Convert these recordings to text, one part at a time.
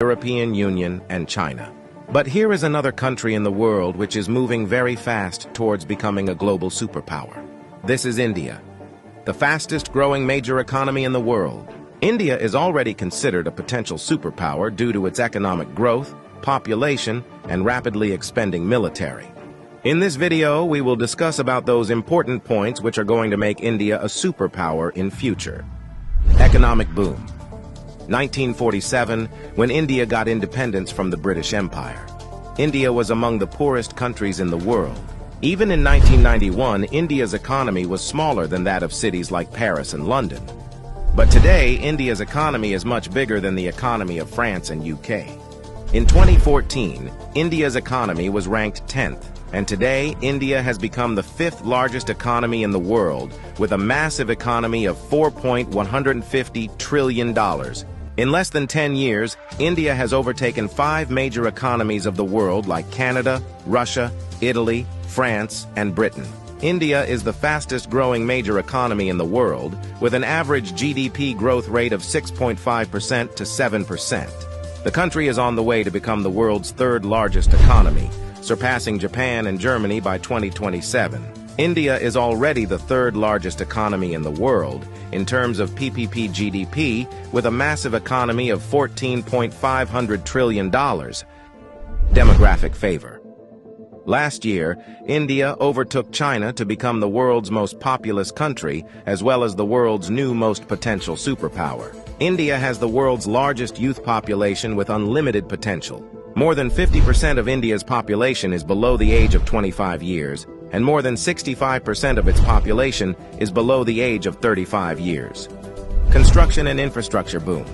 European Union, and China. But here is another country in the world which is moving very fast towards becoming a global superpower. This is India, the fastest growing major economy in the world. India is already considered a potential superpower due to its economic growth, population, and rapidly expanding military. In this video, we will discuss about those important points which are going to make India a superpower in future. Economic boom. 1947, when India got independence from the British Empire. India was among the poorest countries in the world. Even in 1991, India's economy was smaller than that of cities like Paris and London. But today, India's economy is much bigger than the economy of France and UK. In 2014, India's economy was ranked 10th, and today, India has become the 5th largest economy in the world, with a massive economy of $4.150 trillion. In less than 10 years, India has overtaken 5 major economies of the world like Canada, Russia, Italy, France, and Britain. India is the fastest growing major economy in the world, with an average GDP growth rate of 6.5% to 7%. The country is on the way to become the world's 3rd largest economy, surpassing Japan and Germany by 2027. India is already the 3rd largest economy in the world in terms of PPP GDP, with a massive economy of $14.5 trillion. Demographic favor. Last year, India overtook China to become the world's most populous country, as well as the world's new most potential superpower. India has the world's largest youth population with unlimited potential. More than 50% of India's population is below the age of 25 years, and more than 65% of its population is below the age of 35 years. Construction and infrastructure boom.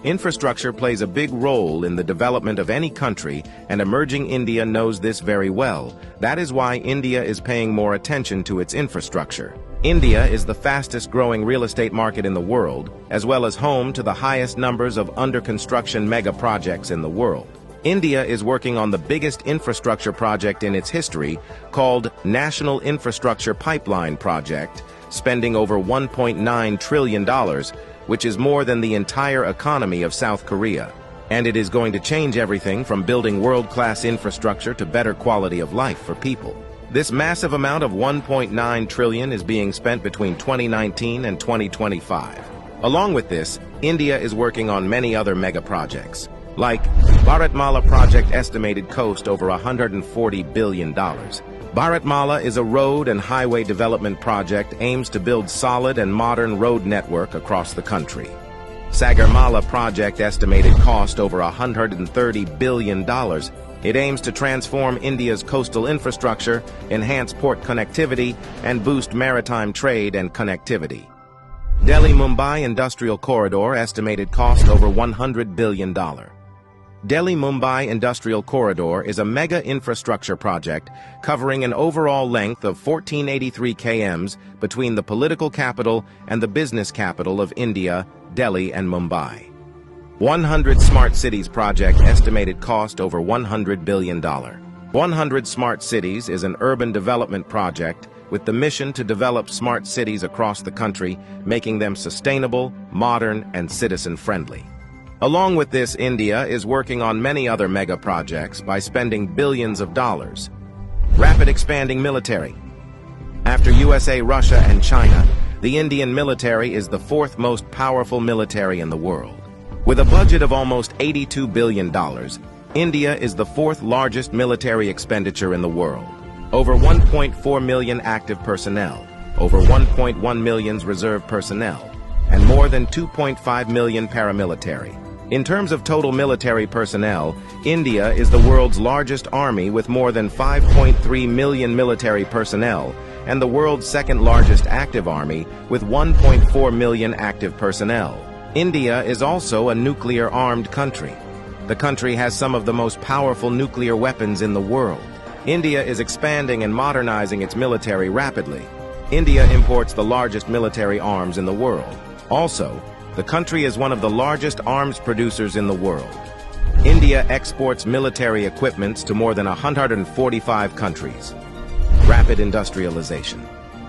Infrastructure plays a big role in the development of any country, and emerging India knows this very well. That is why India is paying more attention to its infrastructure. India is the fastest growing real estate market in the world, as well as home to the highest numbers of under-construction mega projects in the world. India is working on the biggest infrastructure project in its history, called National Infrastructure Pipeline Project, spending over $1.9 trillion, which is more than the entire economy of South Korea. And it is going to change everything from building world-class infrastructure to better quality of life for people. This massive amount of $1.9 trillion is being spent between 2019 and 2025. Along with this, India is working on many other mega projects, like Bharatmala project estimated cost over $140 billion. Bharatmala is a road and highway development project aims to build solid and modern road network across the country. Sagarmala project estimated cost over $130 billion. It aims to transform India's coastal infrastructure, enhance port connectivity, and boost maritime trade and connectivity. Delhi-Mumbai Industrial Corridor estimated cost over $100 billion. Delhi-Mumbai Industrial Corridor is a mega infrastructure project covering an overall length of 1483 km between the political capital and the business capital of India, Delhi and Mumbai. 100 Smart Cities project estimated cost over $100 billion. 100 Smart Cities is an urban development project with the mission to develop smart cities across the country, making them sustainable, modern, and citizen-friendly. Along with this, India is working on many other mega projects by spending billions of dollars. Rapid expanding military. After USA, Russia, and China, the Indian military is the 4th most powerful military in the world. With a budget of almost $82 billion, India is the 4th largest military expenditure in the world. Over 1.4 million active personnel, over 1.1 million reserve personnel, and more than 2.5 million paramilitary. In terms of total military personnel, India is the world's largest army with more than 5.3 million military personnel, and the world's 2nd largest active army with 1.4 million active personnel. India is also a nuclear-armed country. The country has some of the most powerful nuclear weapons in the world. India is expanding and modernizing its military rapidly. India imports the largest military arms in the world. Also, the country is one of the largest arms producers in the world. India exports military equipment to more than 145 countries. Rapid industrialization.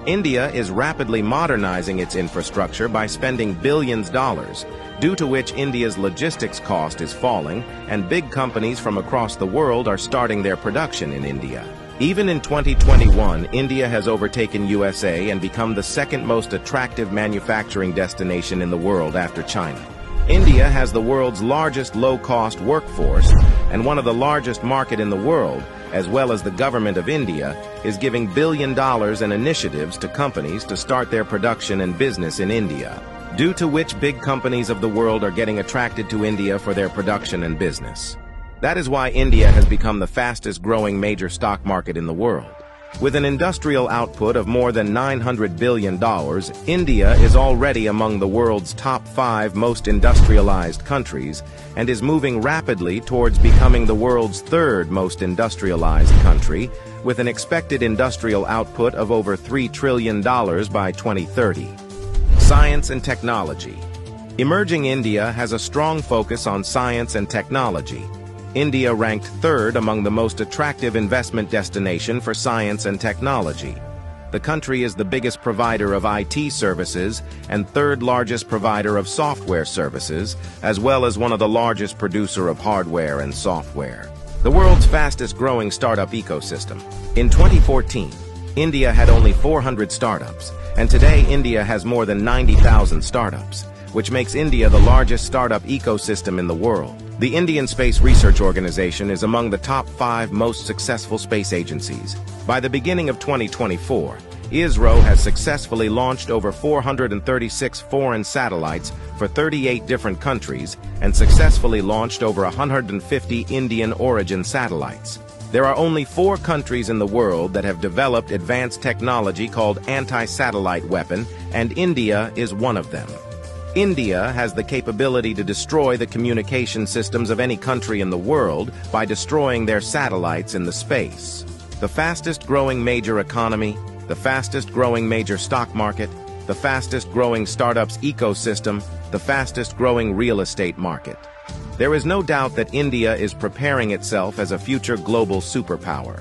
India is rapidly modernizing its infrastructure by spending billions of dollars, due to which India's logistics cost is falling and big companies from across the world are starting their production in India. Even in 2021, India has overtaken USA and become the second most attractive manufacturing destination in the world after China. India has the world's largest low-cost workforce, and one of the largest market in the world, as well as the government of India, is giving $1 billion in initiatives to companies to start their production and business in India, due to which big companies of the world are getting attracted to India for their production and business. That is why India has become the fastest growing major stock market in the world. With an industrial output of more than $900 billion, India is already among the world's top 5 most industrialized countries and is moving rapidly towards becoming the world's 3rd most industrialized country, with an expected industrial output of over $3 trillion by 2030. Science and technology. Emerging India has a strong focus on science and technology. India ranked 3rd among the most attractive investment destination for science and technology. The country is the biggest provider of IT services and 3rd largest provider of software services, as well as one of the largest producer of hardware and software. The world's fastest growing startup ecosystem. In 2014, India had only 400 startups, and today India has more than 90,000 startups, which makes India the largest startup ecosystem in the world. The Indian Space Research Organization is among the top 5 most successful space agencies. By the beginning of 2024, ISRO has successfully launched over 436 foreign satellites for 38 different countries and successfully launched over 150 Indian origin satellites. There are only 4 countries in the world that have developed advanced technology called anti-satellite weapon, and India is one of them. India has the capability to destroy the communication systems of any country in the world by destroying their satellites in the space. The fastest growing major economy, the fastest growing major stock market, the fastest growing startups ecosystem, the fastest growing real estate market. There is no doubt that India is preparing itself as a future global superpower.